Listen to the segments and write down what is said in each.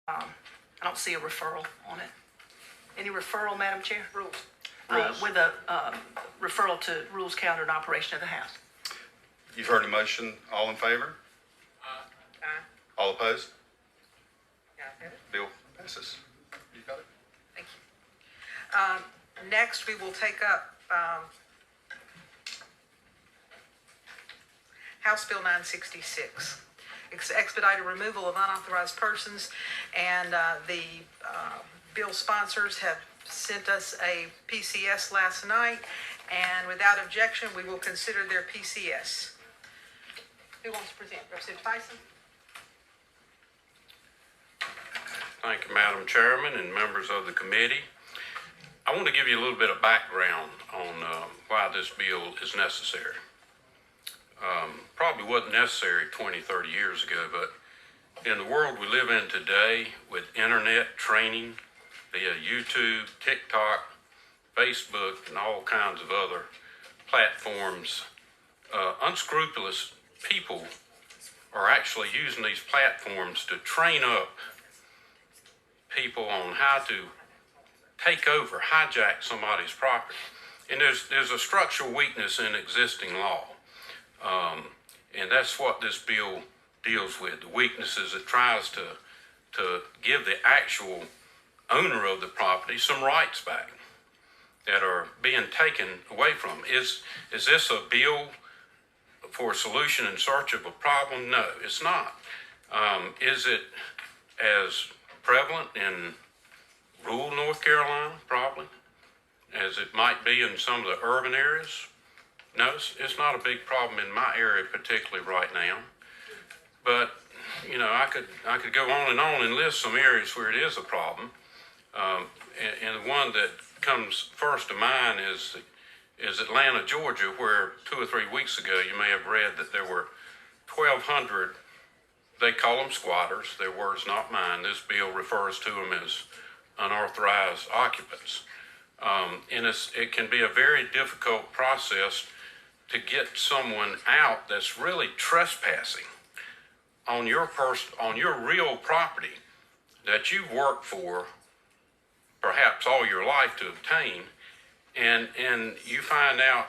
I don't see a referral on it. Any referral, Madam Chair? Rules. With a referral to Rules, Calendar, and Operation of the House. You've heard a motion. All in favor? Aye. All opposed? Got it. Bill passes. You got it? Thank you. Next, we will take up House Bill 966. It's expedited removal of unauthorized persons, and the bill sponsors have sent us a PCS last night, and without objection, we will consider their PCS. Who wants to present? Representative Tyson? Thank you, Madam Chairman and members of the committee. I want to give you a little bit of background on why this bill is necessary. Probably wasn't necessary 20, 30 years ago, but in the world we live in today with internet training via YouTube, TikTok, Facebook, and all kinds of other platforms, unscrupulous people are actually using these platforms to train up people on how to take over, hijack somebody's property. And there's a structural weakness in existing law. And that's what this bill deals with, the weaknesses. It tries to give the actual owner of the property some rights back that are being taken away from. Is this a bill for a solution in search of a problem? No, it's not. Is it as prevalent in rural North Carolina, probably, as it might be in some of the urban areas? No, it's not a big problem in my area particularly right now. But, you know, I could go on and list some areas where it is a problem. And the one that comes first to mind is Atlanta, Georgia, where 2 or 3 weeks ago you may have read that there were 1,200, they call them squatters, their words, not mine. This bill refers to them as unauthorized occupants. And it can be a very difficult process to get someone out that's really trespassing on your real property that you've worked for perhaps all your life to obtain, and you find out,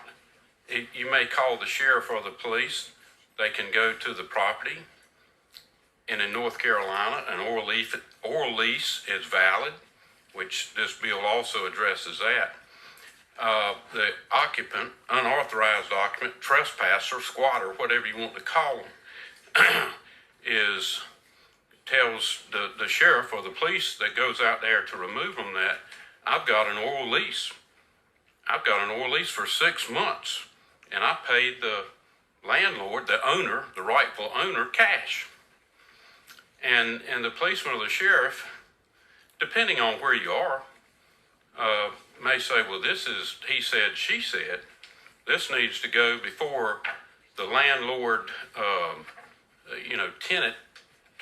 you may call the sheriff or the police. They can go to the property, and in North Carolina, an oral lease is valid, which this bill also addresses that. The occupant, unauthorized occupant, trespasser, squatter, whatever you want to call them, tells the sheriff or the police that goes out there to remove them that I've got an oral lease. I've got an oral lease for 6 months, and I paid the landlord, the owner, the rightful owner, cash. And the policeman or the sheriff, depending on where you are, may say, well, this is he said, she said. This needs to go before the landlord, tenant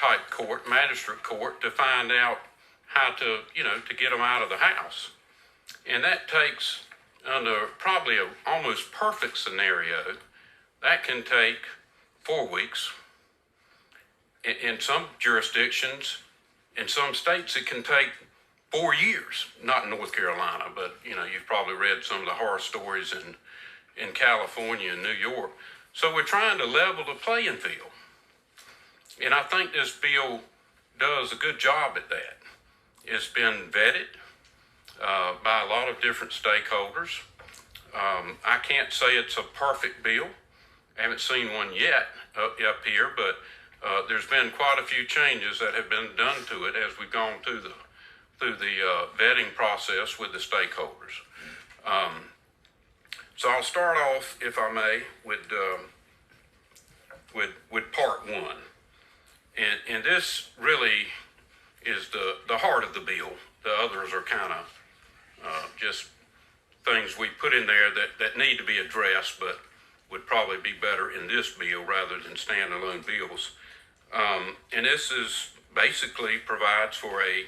type court, magistrate court, to find out how to get them out of the house. And that takes, under probably a almost perfect scenario, that can take 4 weeks. In some jurisdictions, in some states, it can take 4 years. Not in North Carolina, but you've probably read some of the horror stories in California and New York. So we're trying to level the playing field. And I think this bill does a good job at that. It's been vetted by a lot of different stakeholders. I can't say it's a perfect bill. I haven't seen one yet up here, but there's been quite a few changes that have been done to it as we've gone through the vetting process with the stakeholders. So I'll start off, if I may, with part one. And this really is the heart of the bill. The others are kind of just things we put in there that need to be addressed, but would probably be better in this bill rather than standalone bills. And this is basically provides for a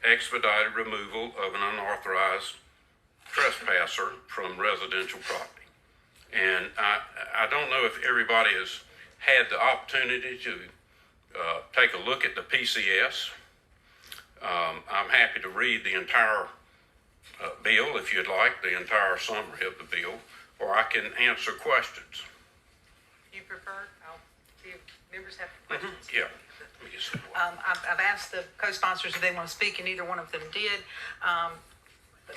expedited removal of an unauthorized trespasser from residential property. And I don't know if everybody has had the opportunity to take a look at the PCS. I'm happy to read the entire bill if you'd like, the entire summary of the bill, or I can answer questions. You prefer? I'll see if members have questions. Yeah. Let me just- I've asked the co-sponsors if they want to speak, and neither one of them did.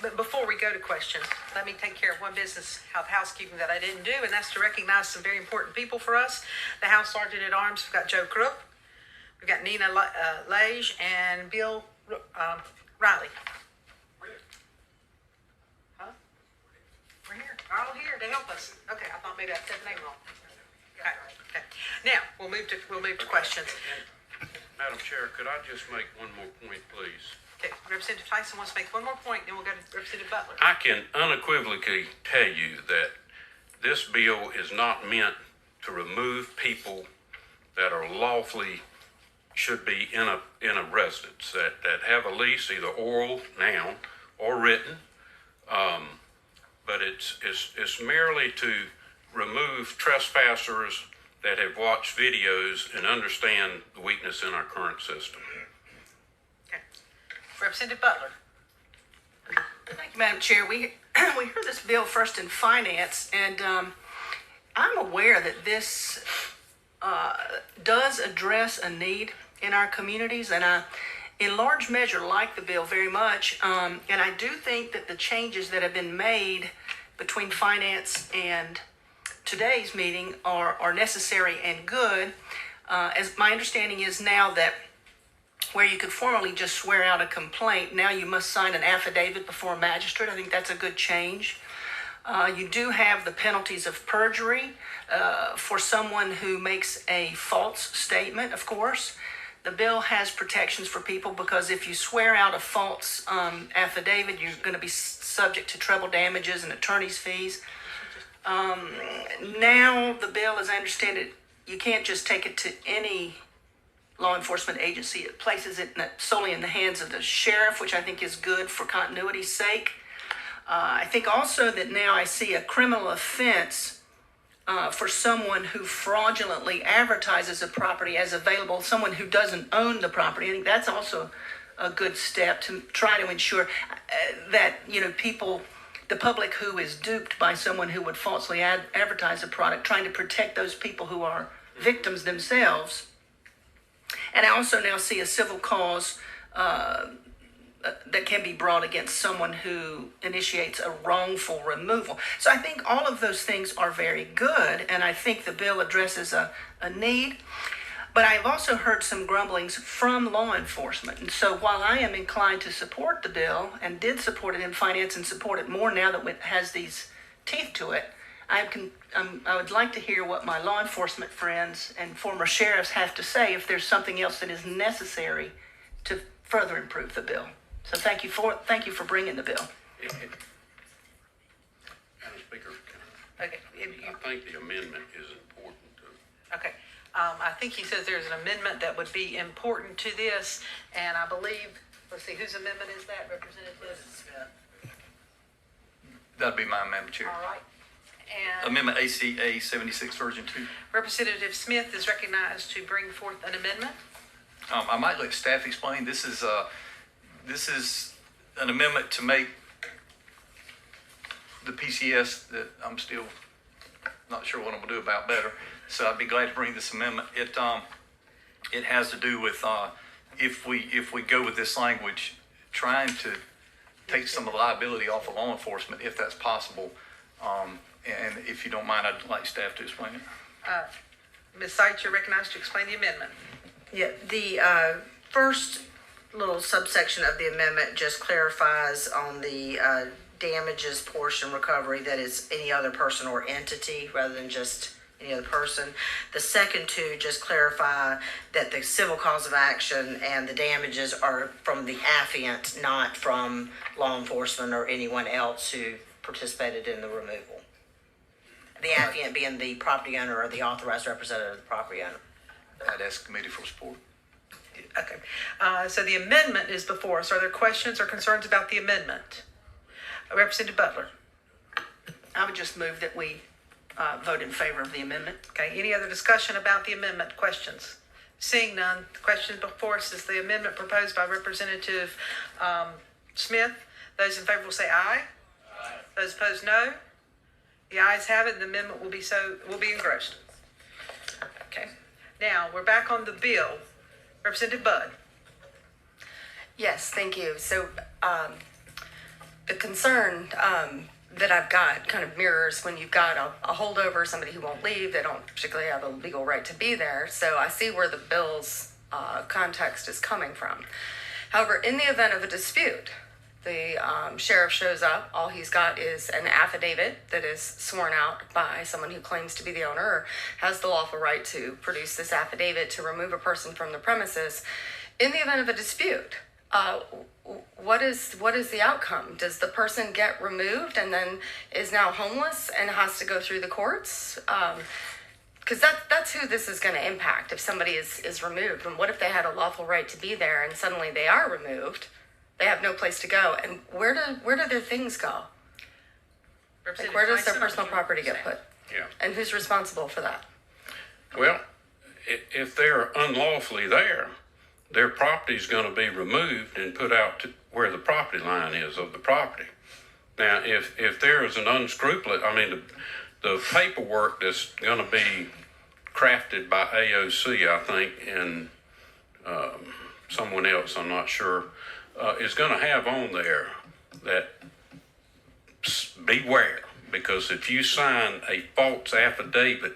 But before we go to questions, let me take care of one business of housekeeping that I didn't do, and that's to recognize some very important people for us. The House Sergeant at Arms, we've got Joe Crook, we've got Nina Lage, and Bill Riley. Huh? We're here. We're all here to help us. Okay, I thought maybe I said the name wrong. Okay. Now, we'll move to questions. Madam Chair, could I just make one more point, please? Okay, Representative Tyson wants to make one more point, then we'll go to Representative Butler. I can unequivocally tell you that this bill is not meant to remove people that are lawfully should be in a residence, that have a lease, either oral now or written. But it's merely to remove trespassers that have watched videos and understand the weakness in our current system. Okay. Representative Butler. Thank you, Madam Chair. We heard this bill first in finance, and I'm aware that this does address a need in our communities, and I, in large measure, like the bill very much. And I do think that the changes that have been made between finance and today's meeting are necessary and good. As my understanding is now that where you could formerly just swear out a complaint, now you must sign an affidavit before a magistrate. I think that's a good change. You do have the penalties of perjury for someone who makes a false statement, of course. The bill has protections for people because if you swear out a false affidavit, you're going to be subject to treble damages and attorney's fees. Now the bill, as I understand it, you can't just take it to any law enforcement agency. It places it solely in the hands of the sheriff, which I think is good for continuity's sake. I think also that now I see a criminal offense for someone who fraudulently advertises a property as available, someone who doesn't own the property. I think that's also a good step to try to ensure that, people, the public who is duped by someone who would falsely advertise a product, trying to protect those people who are victims themselves. And I also now see a civil cause that can be brought against someone who initiates a wrongful removal. So I think all of those things are very good, and I think the bill addresses a need. But I've also heard some grumblings from law enforcement. And so while I am inclined to support the bill and did support it in finance and support it more now that it has these teeth to it, I would like to hear what my law enforcement friends and former sheriffs have to say if there's something else that is necessary to further improve the bill. So thank you for bringing the bill. Madam Speaker, Okay. I think the amendment is important too. Okay. I think he says there's an amendment that would be important to this, and I believe, let's see, whose amendment is that, Representative? That'd be my amendment, Chair. All right. And Amendment ACA 76 version 2. Representative Smith is recognized to bring forth an amendment. I might let staff explain. This is an amendment to make the PCS that I'm still not sure what I'm gonna do about better. So I'd be glad to bring this amendment. It has to do with if we go with this language, trying to take some of the liability off of law enforcement if that's possible. And if you don't mind, I'd like staff to explain it. Ms. Seitz, you're recognized to explain the amendment. Yeah, the first little subsection of the amendment just clarifies on the damages portion recovery that it's any other person or entity rather than just any other person. The second two just clarify that the civil cause of action and the damages are from the affiant, not from law enforcement or anyone else who participated in the removal. The affiant being the property owner or the authorized representative of the property owner. I'd ask the committee for support. Okay. So the amendment is before us. Are there questions or concerns about the amendment? Representative Butler. I would just move that we vote in favor of the amendment. Okay. Any other discussion about the amendment? Questions? Seeing none, the question before us is the amendment proposed by Representative Smith. Those in favor will say aye. Aye. Those opposed, no. The ayes have it, and the amendment will be engrossed. Okay. Now, we're back on the bill. Representative Budd. Yes, thank you. So, the concern that I've got kind of mirrors when you've got a holdover, somebody who won't leave, they don't particularly have a legal right to be there. So I see where the bill's context is coming from. However, in the event of a dispute, the sheriff shows up, all he's got is an affidavit that is sworn out by someone who claims to be the owner or has the lawful right to produce this affidavit to remove a person from the premises. In the event of a dispute, what is the outcome? Does the person get removed and then is now homeless and has to go through the courts? Because that's who this is going to impact if somebody is removed. And what if they had a lawful right to be there and suddenly they are removed? They have no place to go. And where do their things go? Like, where does their personal property get put? Yeah. And who's responsible for that? Well, if they're unlawfully there, their property's going to be removed and put out to where the property line is of the property. Now, if there is an unscrupulous, the paperwork that's going to be crafted by AOC, I think, and someone else, I'm not sure, is going to have on there that beware, because if you sign a false affidavit,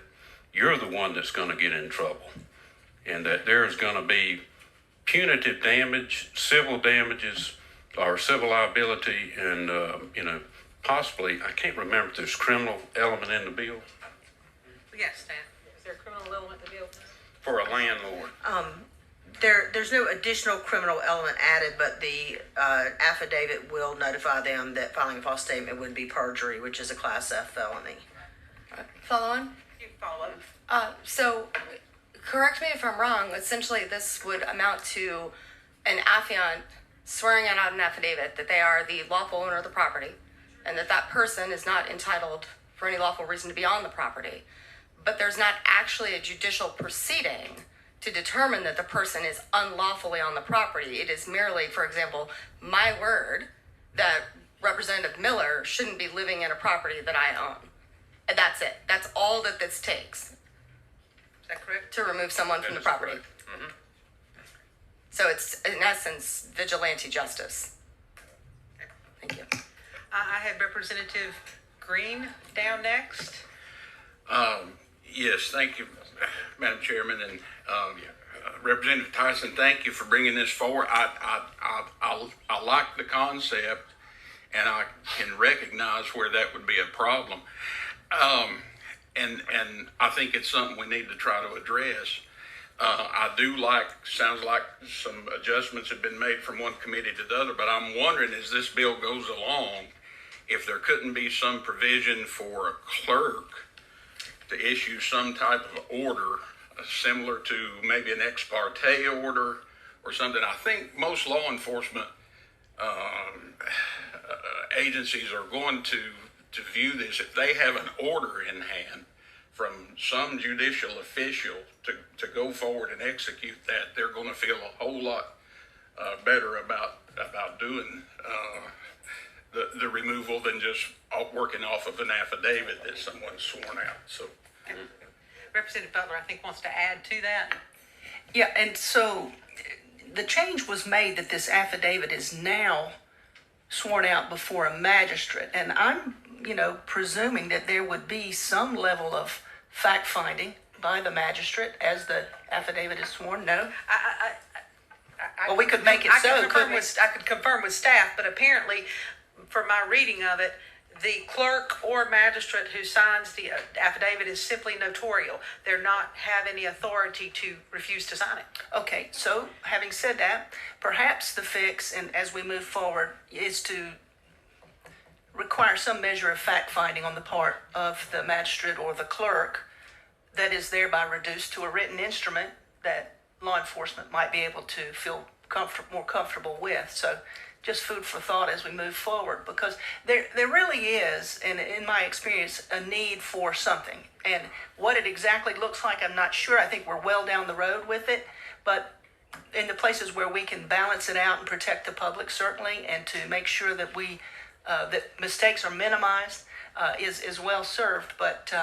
you're the one that's going to get in trouble, and that there's going to be punitive damage, civil damages, or civil liability, and possibly, I can't remember if there's criminal element in the bill Yes, Stan. Is there a criminal element in the bill? for a landlord. There's no additional criminal element added, but the affidavit will notify them that filing a false statement would be perjury, which is a Class F felony. Follow on? You follow. So, correct me if I'm wrong, essentially this would amount to an affiant swearing out an affidavit that they are the lawful owner of the property and that person is not entitled for any lawful reason to be on the property. But there's not actually a judicial proceeding to determine that the person is unlawfully on the property. It is merely, for example, my word that Representative Miller shouldn't be living in a property that I own. And that's it. That's all that this takes Is that correct? to remove someone from the That is property. correct. So it's, in essence, vigilante justice. Thank you. I had Representative Green down next. Yes, thank you, Madam Chairman, and Representative Tyson, thank you for bringing this forward. I like the concept, and I can recognize where that would be a problem. And I think it's something we need to try to address. Sounds like some adjustments have been made from one committee to the other, but I'm wondering as this bill goes along, if there couldn't be some provision for a clerk to issue some type of order similar to maybe an ex parte order or something. I think most law enforcement agencies are going to view this, if they have an order in hand from some judicial official to go forward and execute that, they're going to feel a whole lot better about doing the removal than just working off of an affidavit that someone's sworn out. So, Representative Butler, I think, wants to add to that. Yeah, and so the change was made that this affidavit is now sworn out before a magistrate. And I'm, presuming that there would be some level of fact-finding by the magistrate as the affidavit is sworn. No? Well, we could make it so, couldn't we? I could confirm with staff, but apparently, from my reading of it, the clerk or magistrate who signs the affidavit is simply notarial. They're not have any authority to refuse to sign it. Okay, so having said that, perhaps the fix, and as we move forward, is to require some measure of fact-finding on the part of the magistrate or the clerk that is thereby reduced to a written instrument that law enforcement might be able to feel more comfortable with. So just food for thought as we move forward, because there really is, and in my experience, a need for something. And what it exactly looks like, I'm not sure. I think we're well down the road with it, but in the places where we can balance it out and protect the public, certainly, and to make sure that that mistakes are minimized, is well served. But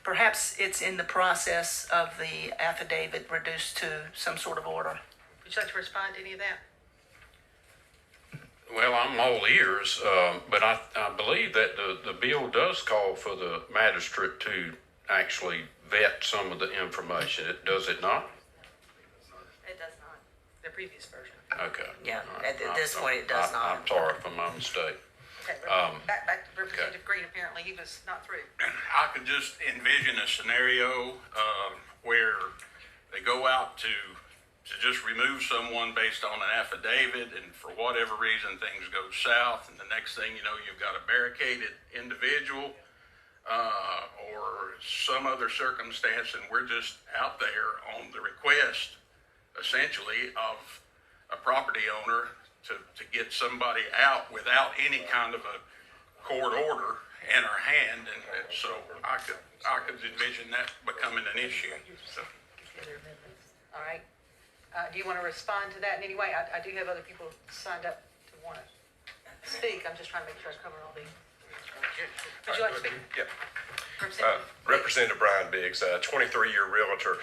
perhaps it's in the process of the affidavit reduced to some sort of order. Would you like to respond to any of that? Well, I'm all ears, but I believe that the bill does call for the magistrate to actually vet some of the information. Does it not? It does not. The previous version. Okay. Yeah, All at this point, it does not. I'm sorry for my mistake. Okay, back to Representative Green, apparently he was not through. I could just envision a scenario where they go out to just remove someone based on an affidavit, and for whatever reason things go south, and the next thing you know, you've got a barricaded individual or some other circumstance, and we're just out there on the request, essentially, of a property owner to get somebody out without any kind of a court order in our hand, and so I could envision that becoming an issue. So. All right. Do you want to respond to that in any way? I do have other people signed up to want to speak. I'm just trying to make sure I cover all the. Would you like to speak? Yeah. Representative? Representative Brian Biggs, 23-year realtor.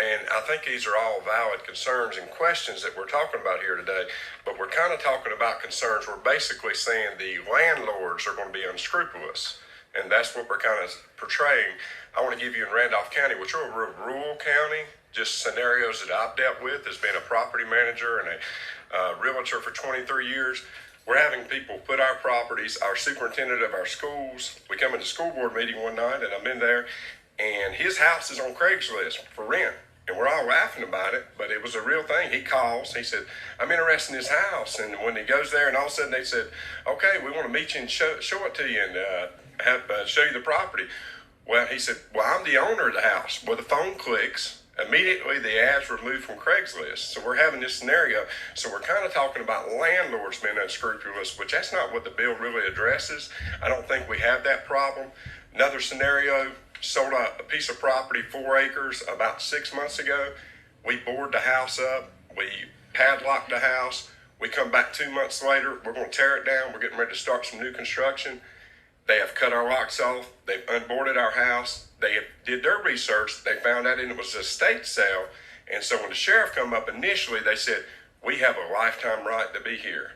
And I think these are all valid concerns and questions that we're talking about here today, but we're kind of talking about concerns. We're basically saying the landlords are going to be unscrupulous, and that's what we're kind of portraying. I want to give you in Randolph County, which are a real rural county, just scenarios that I've dealt with as being a property manager and a realtor for 23 years. We're having people put our properties, our superintendent of our schools, we come into school board meeting one night and I'm in there and his house is on Craigslist for rent. And we're all laughing about it, but it was a real thing. He calls, he said, I'm interested in his house. And when he goes there and all of a sudden they said, okay, we want to meet you and show it to you and show you the property. Well, he said, well, I'm the owner of the house. Well, the phone clicks. Immediately, the ads were removed from Craigslist. So we're having this scenario. So we're kind of talking about landlords being unscrupulous, which that's not what the bill really addresses. I don't think we have that problem. Another scenario, sold a piece of property, 4 acres, about 6 months ago. We board the house up. We padlocked the house. We come back 2 months later. We're going to tear it down. We're getting ready to start some new construction. They have cut our locks off. They've unboarded our house. They did their research. They found out it was a estate sale. And so when the sheriff come up initially, they said, we have a lifetime right to be here.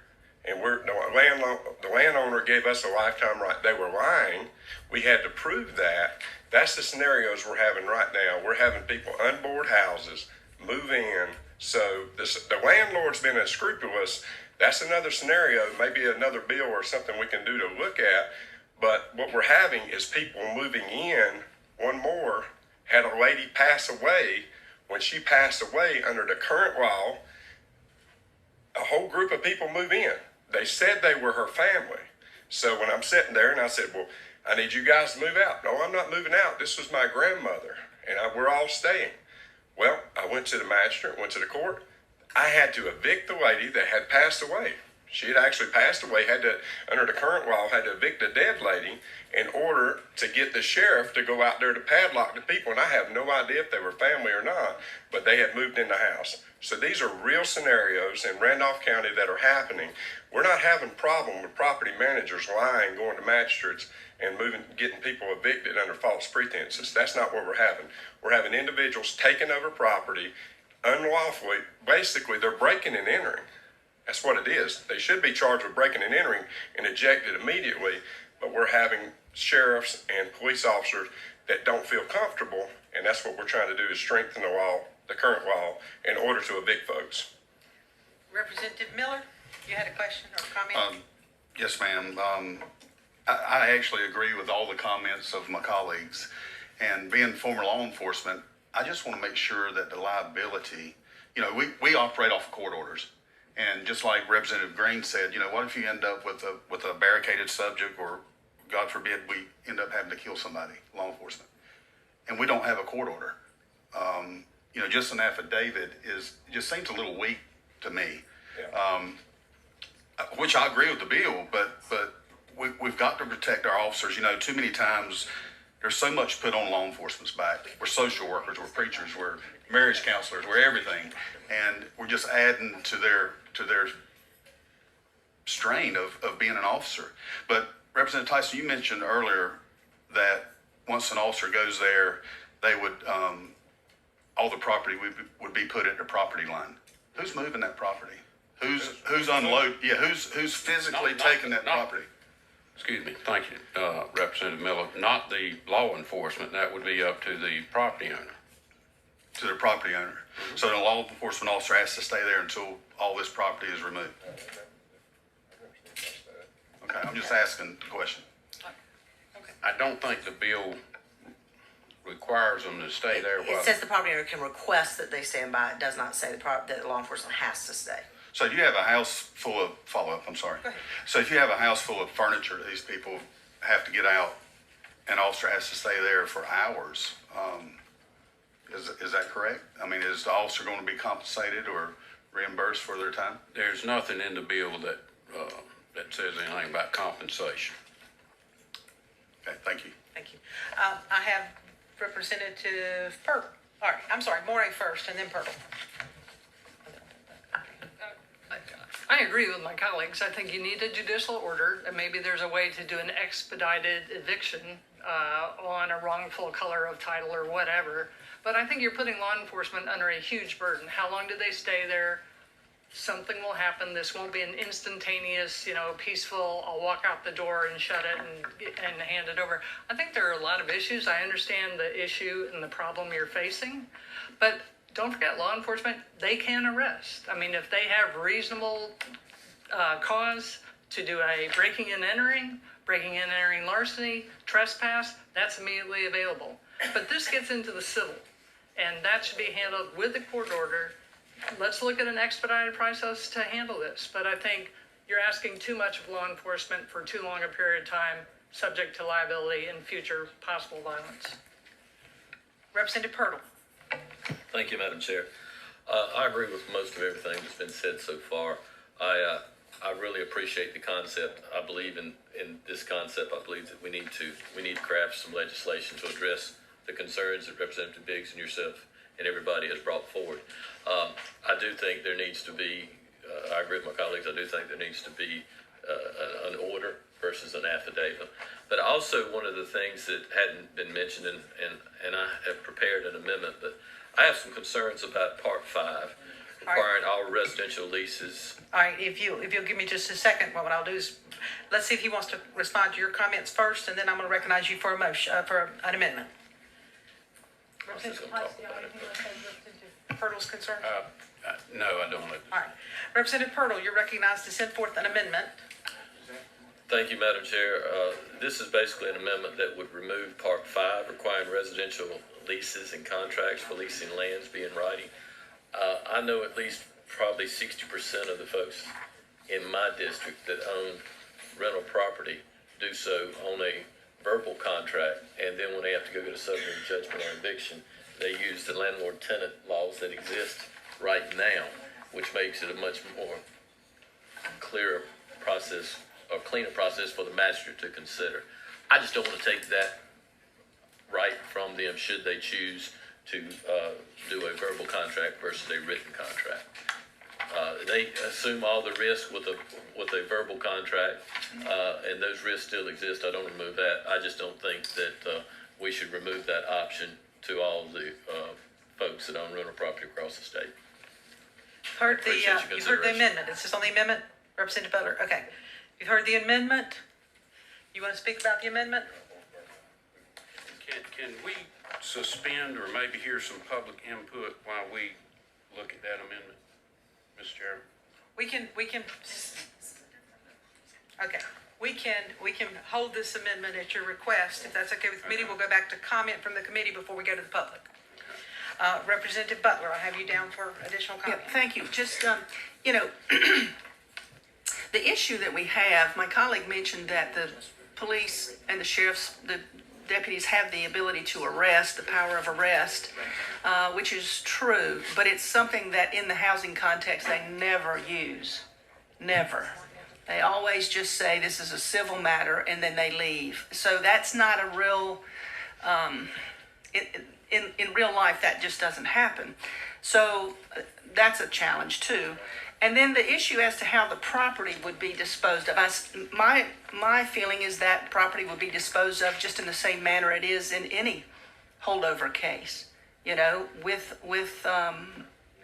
And the landowner gave us a lifetime right. They were lying. We had to prove that. That's the scenarios we're having right now. We're having people unboard houses, move in. So the landlord's been unscrupulous. That's another scenario, maybe another bill or something we can do to look at. But what we're having is people moving in. One more, had a lady pass away. When she passed away, under the current law, a whole group of people move in. They said they were her family. So when I'm sitting there and I said, well, I need you guys to move out. No, I'm not moving out. This was my grandmother, and we're all staying. Well, I went to the magistrate, went to the court. I had to evict the lady that had passed away. She had actually passed away, under the current law, had to evict a dead lady in order to get the sheriff to go out there to padlock the people. And I have no idea if they were family or not, but they had moved in the house. So these are real scenarios in Randolph County that are happening. We're not having problem with property managers lying, going to magistrates and getting people evicted under false pretenses. That's not what we're having. We're having individuals taking over property unlawfully. Basically, they're breaking and entering. That's what it is. They should be charged with breaking and entering and ejected immediately, but we're having sheriffs and police officers that don't feel comfortable, and that's what we're trying to do is strengthen the law, the current law, in order to evict folks. Representative Miller, you had a question or comment? Yes, ma'am. I actually agree with all the comments of my colleagues. And being former law enforcement, I just want to make sure that the liability, we operate off of court orders. And just like Representative Green said, what if you end up with a barricaded subject, or God forbid we end up having to kill somebody, law enforcement, and we don't have a court order? Just an affidavit just seems a little weak to me. Yeah. which I agree with the bill, but we've got to protect our officers. You know, too many times there's so much put on law enforcement's back. We're social workers, we're preachers, we're marriage counselors, we're everything, and we're just adding to their strain of being an officer. But Representative Tyson, you mentioned earlier that once an officer goes there, they would all the property would be put at the property line. Who's moving that property? Who's unloading? Yeah, who's physically taking that property? Excuse me, thank you, Representative Miller. Not the law enforcement, that would be up to the property owner. To the property owner. So the law enforcement officer has to stay there until all this property is removed. Okay, I'm just asking the question. I don't think the bill requires them to stay there It while. says the property owner can request that they stand by. It does not say that law enforcement has to stay. So if you have a house full of, follow-up, I'm sorry. Go ahead. So if you have a house full of furniture, these people have to get out, an officer has to stay there for hours. Is that correct? I mean, is the officer going to be compensated or reimbursed for their time? There's nothing in the bill that says anything about compensation. Okay, thank you. Thank you. I have Representative Purtle. All right, I'm sorry, Morey first and then Purtle. I agree with my colleagues. I think you need a judicial order, and maybe there's a way to do an expedited eviction on a wrongful color of title or whatever. But I think you're putting law enforcement under a huge burden. How long do they stay there? Something will happen. This won't be an instantaneous, peaceful, I'll walk out the door and shut it and hand it over. I think there are a lot of issues. I understand the issue and the problem you're facing, but don't forget, law enforcement, they can arrest. I mean, if they have reasonable cause to do a breaking and entering larceny, trespass, that's immediately available. But this gets into the civil, and that should be handled with a court order. Let's look at an expedited process to handle this. But I think you're asking too much of law enforcement for too long a period of time, subject to liability and future possible violence. Representative Purtle. Thank you, Madam Chair. I agree with most of everything that's been said so far. I really appreciate the concept. I believe in this concept. I believe that we need to craft some legislation to address the concerns that Representative Biggs and yourself and everybody has brought forward. I do think there needs to be, I agree with my colleagues, I do think there needs to be an order versus an affidavit. But also one of the things that hadn't been mentioned, and I have prepared an amendment, but I have some concerns about Part 5, requiring all residential leases. All right, if you'll give me just a second, what I'll do is, let's see if he wants to respond to your comments first, and then I'm gonna recognize you for a motion, for an amendment. Representative Price, do you have anything to say to Purtle's concern? No, I don't. All right. Representative Purtle, you're recognized to send forth an amendment. Thank you, Madam Chair. This is basically an amendment that would remove Part 5, requiring residential leases and contracts for leasing lands be in writing. I know at least probably 60% of the folks in my district that own rental property do so on a verbal contract, and then when they have to go get a summary judgment or eviction, they use the landlord-tenant laws that exist right now, which makes it a much more clearer process or cleaner process for the magistrate to consider. I just don't want to take that right from them should they choose to do a verbal contract versus a written contract. They assume all the risk with a verbal contract, and those risks still exist. I don't remove that. I just don't think that we should remove that option to all the folks that own rental property across the state. Heard Appreciate your you've heard the consideration. amendment. Is this on the amendment, Representative Butler? Okay. You've heard the amendment. You want to speak about the amendment? Can we suspend or maybe hear some public input while we look at that amendment, Mr. Chairman? We can, okay, we can hold this amendment at your request. If that's okay with the committee, we'll go back to comment from the committee before we go to the public. Representative Butler, I have you down for additional Yeah, comment. thank you. Just, the issue that we have, my colleague mentioned that the police and the sheriffs, the deputies have the ability to arrest, the power of arrest, which is true, but it's something that in the housing context they never use. Never. They always just say this is a civil matter and then they leave. So that's not a real, in real life, that just doesn't happen. So that's a challenge too. And then the issue as to how the property would be disposed of. My feeling is that property would be disposed of just in the same manner it is in any holdover case. You know,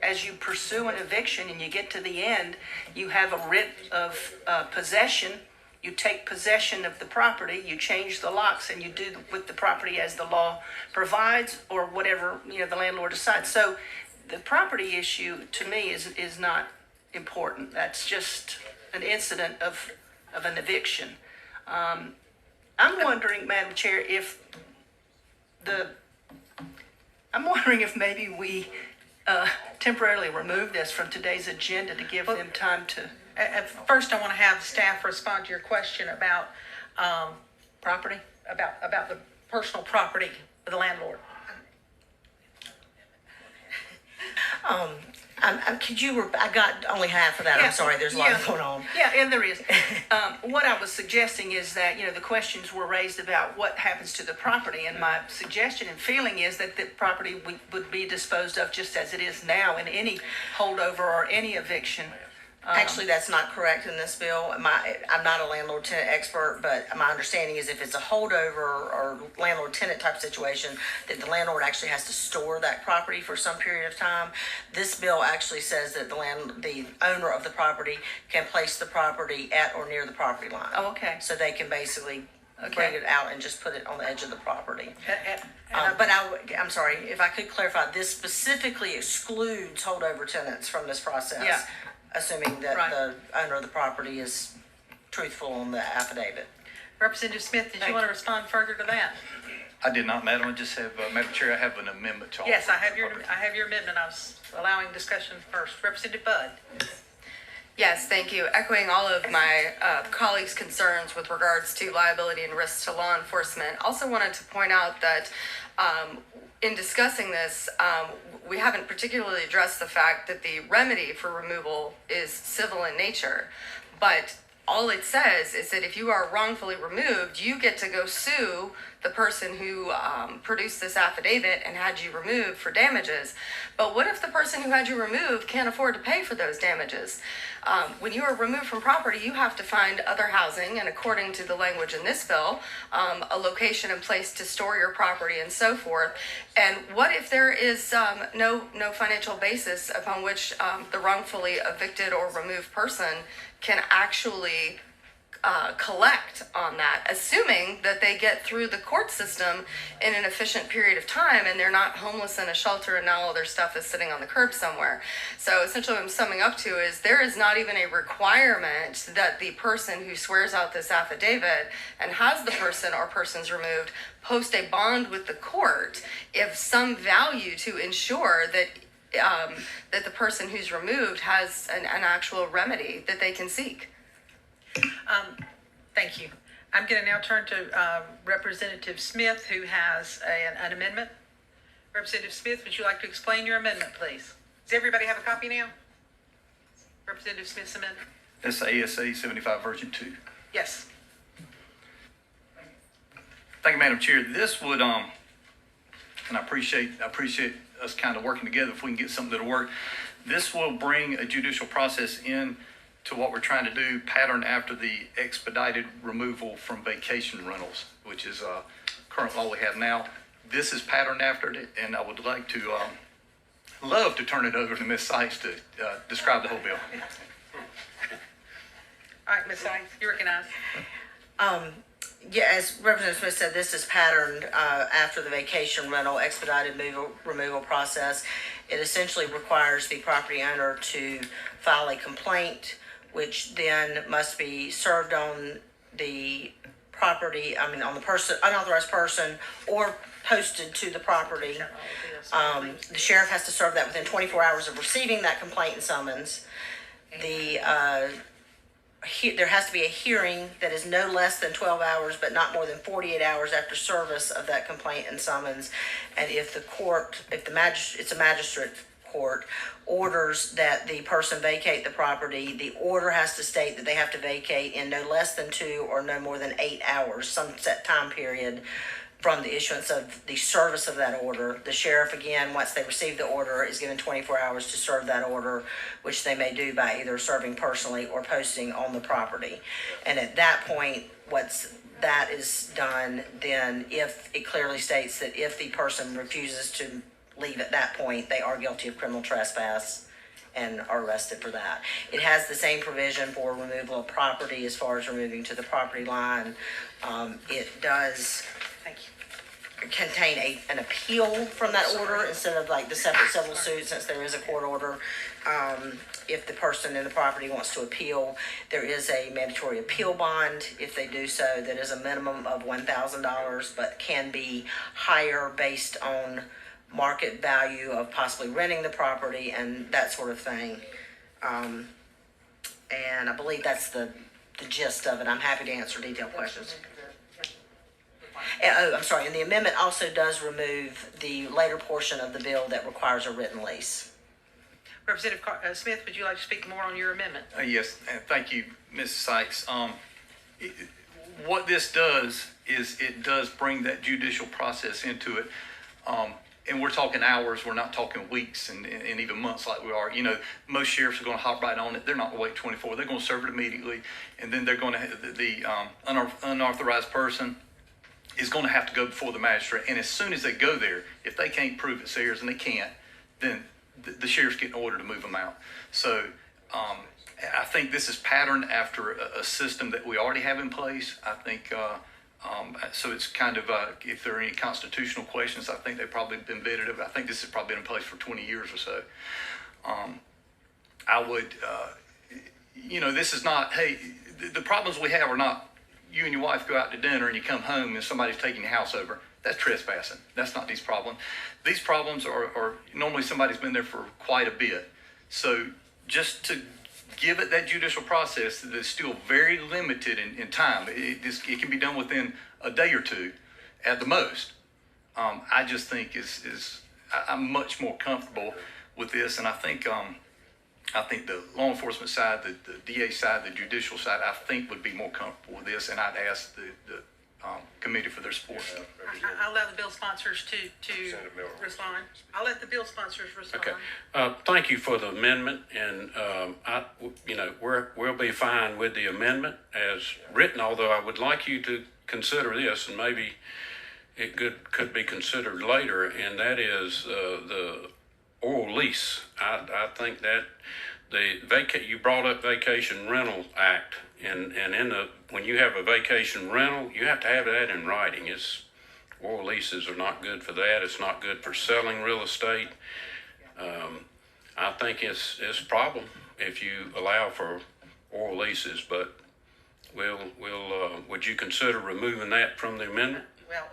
as you pursue an eviction and you get to the end, you have a writ of possession. You take possession of the property, you change the locks, and you do with the property as the law provides, or whatever, you know, the landlord decides. So the property issue to me is not important. That's just an incident of an eviction. I'm wondering, Madam Chair, if maybe we temporarily remove this from today's agenda to give them time to At first, I want to have staff respond to your question about, property. about the personal property of the landlord. I got only half of that, I'm sorry, there's a lot going on. Yeah, and there is. What I was suggesting is that, you know, the questions were raised about what happens to the property, and my suggestion and feeling is that the property would be disposed of just as it is now in any holdover or any eviction. Actually, that's not correct in this bill. I'm not a landlord-tenant expert, but my understanding is if it's a holdover or landlord-tenant type situation, that the landlord actually has to store that property for some period of time. This bill actually says that the owner of the property can place the property at or near the property line. Oh, okay. So they can basically Okay. bring it out and just put it on the edge of the property. And But I'm sorry, if I could clarify, this specifically excludes holdover tenants from this process. Yeah. Assuming that Right. the owner of the property is truthful on the affidavit. Representative Smith, did you want to respond further to that? I did not, Madam. I just have, Madam Chair, I have an amendment to offer. Yes, I have your amendment. I was allowing discussion first. Representative Bud. Yes, thank you. Echoing all of my colleagues' concerns with regards to liability and risks to law enforcement. Also wanted to point out that in discussing this, we haven't particularly addressed the fact that the remedy for removal is civil in nature. But all it says is that if you are wrongfully removed, you get to go sue the person who produced this affidavit and had you removed for damages. But what if the person who had you removed can't afford to pay for those damages? When you are removed from property, you have to find other housing, and according to the language in this bill, a location and place to store your property and so forth. And what if there is no financial basis upon which the wrongfully evicted or removed person can actually collect on that, assuming that they get through the court system in an efficient period of time and they're not homeless in a shelter and now all their stuff is sitting on the curb somewhere. So essentially what I'm summing up to is there is not even a requirement that the person who swears out this affidavit and has the person or persons removed post a bond with the court if some value to ensure that that the person who's removed has an actual remedy that they can seek. Thank you. I'm going to now turn to Representative Smith, who has an amendment. Representative Smith, would you like to explain your amendment, please? Does everybody have a copy now? Representative Smith's amendment? That's ASA 75 version 2. Yes. Thank you, Madam Chair. This would, and I appreciate us kind of working together if we can get something that'll work. This will bring a judicial process in to what we're trying to do, pattern after the expedited removal from vacation rentals, which is current law we have now. This is patterned after it, and I would like to, love to turn it over to Ms. Sykes to describe the whole bill. All right, Ms. Sykes, you recognize. Yeah, as Representative Smith said, this is patterned after the vacation rental expedited removal process. It essentially requires the property owner to file a complaint, which then must be served on the property, on the person, unauthorized person, or posted to the property. The sheriff has to serve that within 24 hours of receiving that complaint and summons. There has to be a hearing that is no less than 12 hours, but not more than 48 hours after service of that complaint and summons. And if it's a magistrate court orders that the person vacate the property, the order has to state that they have to vacate in no less than 2 or no more than 8 hours, some set time period from the issuance of the service of that order. The sheriff, again, once they receive the order, is given 24 hours to serve that order, which they may do by either serving personally or posting on the property. And at that point, that is done, then if it clearly states that if the person refuses to leave at that point, they are guilty of criminal trespass and are arrested for that. It has the same provision for removal of property as far as removing to the property line. It does contain an appeal from that order instead of like the separate civil suit, since there is a court order. If the person in the property wants to appeal, there is a mandatory appeal bond if they do so, that is a minimum of $1,000, but can be higher based on market value of possibly renting the property and that sort of thing. And I believe that's the gist of it. I'm happy to answer detailed questions. I'm sorry, and the amendment also does remove the later portion of the bill that requires a written lease. Representative Smith, would you like to speak more on your amendment? Yes, and thank you, Mrs. Sykes. What this does is it does bring that judicial process into it. And we're talking hours, we're not talking weeks and even months like we are. You know, most sheriffs are going to hop right on it. They're not going to wait 24. They're going to serve it immediately. And then they're going to have the unauthorized person is going to have to go before the magistrate. And as soon as they go there, if they can't prove it's theirs, and they can't, then the sheriff's getting ordered to move them out. So I think this is patterned after a system that we already have in place. I think, so it's kind of, if there are any constitutional questions, I think they've probably been vetted. I think this has probably been in place for 20 years or so. I would, you know, this is not, hey, the problems we have are not you and your wife go out to dinner and you come home and somebody's taking your house over. That's trespassing. That's not these problems. These problems are normally somebody's been there for quite a bit. So just to give it that judicial process that's still very limited in time. It can be done within a day or two at the most. I just think I'm much more comfortable with this, and I think the law enforcement side, the DA side, the judicial side, I think would be more comfortable with this, and I'd ask the committee for their support. I'll allow the bill sponsors to respond. I'll let the bill sponsors respond. Okay. Thank you for the amendment, and we'll be fine with the amendment as written, although I would like you to consider this, and maybe it could be considered later, and that is the oral lease. I think that you brought up Vacation Rental Act, and when you have a vacation rental, you have to have that in writing. Oral leases are not good for that. It's not good for selling real estate. I think it's a problem if you allow for oral leases, but would you consider removing that from the amendment? Well,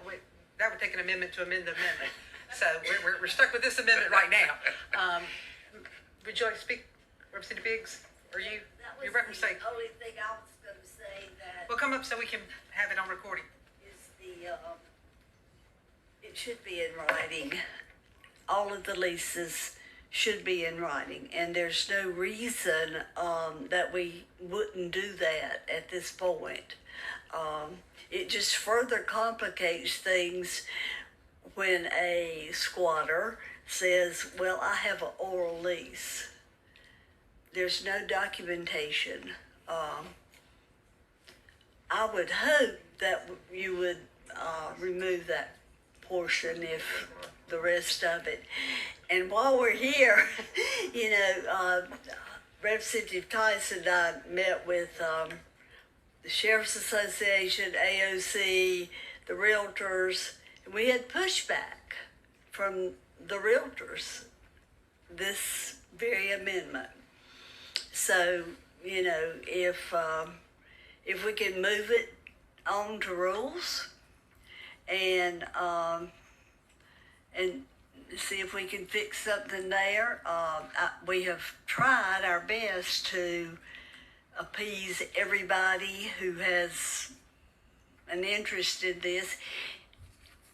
that would take an amendment to amend the amendment. So we're stuck with this amendment right now. Would you like to speak, Representative Biggs? Or you? You're welcome to say. The only thing I was going to say that Well, come up so we can have it on recording. is it should be in writing. All of the leases should be in writing, and there's no reason that we wouldn't do that at this point. It just further complicates things when a squatter says, well, I have an oral lease. There's no documentation. I would hope that you would remove that portion if the rest of it. And while we're here, Representative Tyson and I met with the Sheriff's Association, AOC, the realtors, and we had pushback from the realtors, this very amendment. So, if we can move it on to rules and see if we can fix something there. We have tried our best to appease everybody who has an interest in this.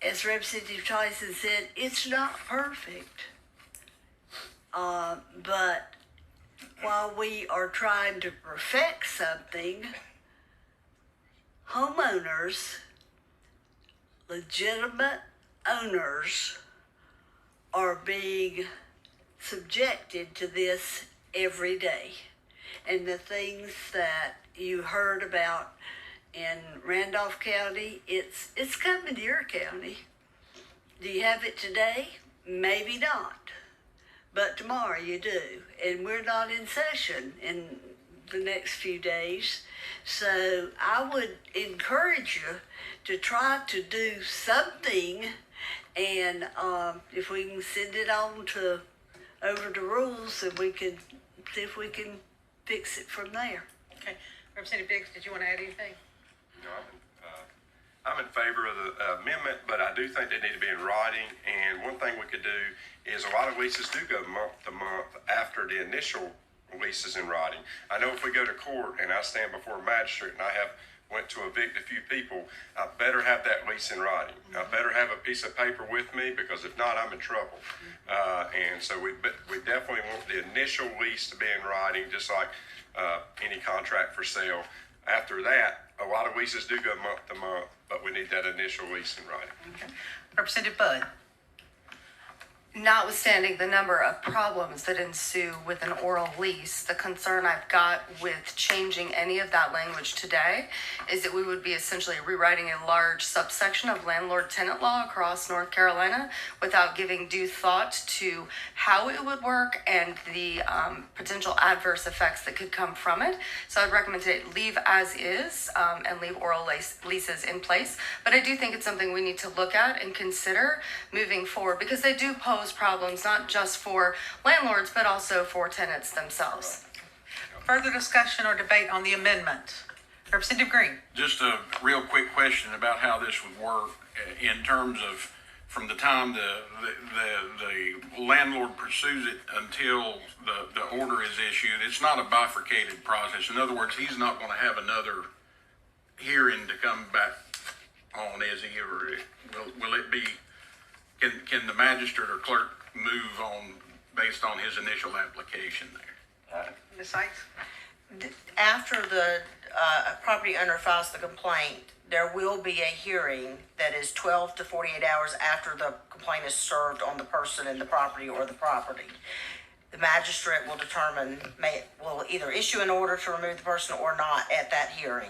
As Representative Tyson said, it's not perfect. But while we are trying to perfect something, homeowners, legitimate owners, are being subjected to this every day. And the things that you heard about in Randolph County, it's coming to your county. Do you have it today? Maybe not. But tomorrow you do. And we're not in session in the next few days. So I would encourage you to try to do something. And if we can send it on to over the rules, and we can see if we can fix it from there. Okay. Representative Biggs, did you want to add anything? No, I'm in favor of the amendment, but I do think they need to be in writing. And one thing we could do is a lot of leases do go month to month after the initial lease is in writing. I know if we go to court and I stand before a magistrate and I went to evict a few people, I better have that lease in writing. I better have a piece of paper with me, because if not, I'm in trouble. And so we definitely want the initial lease to be in writing, just like any contract for sale. After that, a lot of leases do go month to month, but we need that initial lease in writing. Okay. Representative Bud. Notwithstanding the number of problems that ensue with an oral lease, the concern I've got with changing any of that language today is that we would be essentially rewriting a large subsection of landlord-tenant law across North Carolina without giving due thought to how it would work and the potential adverse effects that could come from it. So I'd recommend to leave as is and leave oral leases in place. But I do think it's something we need to look at and consider moving forward, because they do pose problems not just for landlords but also for tenants themselves. Further discussion or debate on the amendment? Representative Green. Just a real quick question about how this would work in terms of from the time the landlord pursues it until the order is issued. It's not a bifurcated process. In other words, he's not going to have another hearing to come back on, is he? Or will it be, can the magistrate or clerk move on based on his initial application there? Ms. Sykes? After the property owner files the complaint, there will be a hearing that is 12 to 48 hours after the complaint is served on the person in the property or the property. The magistrate will will either issue an order to remove the person or not at that hearing.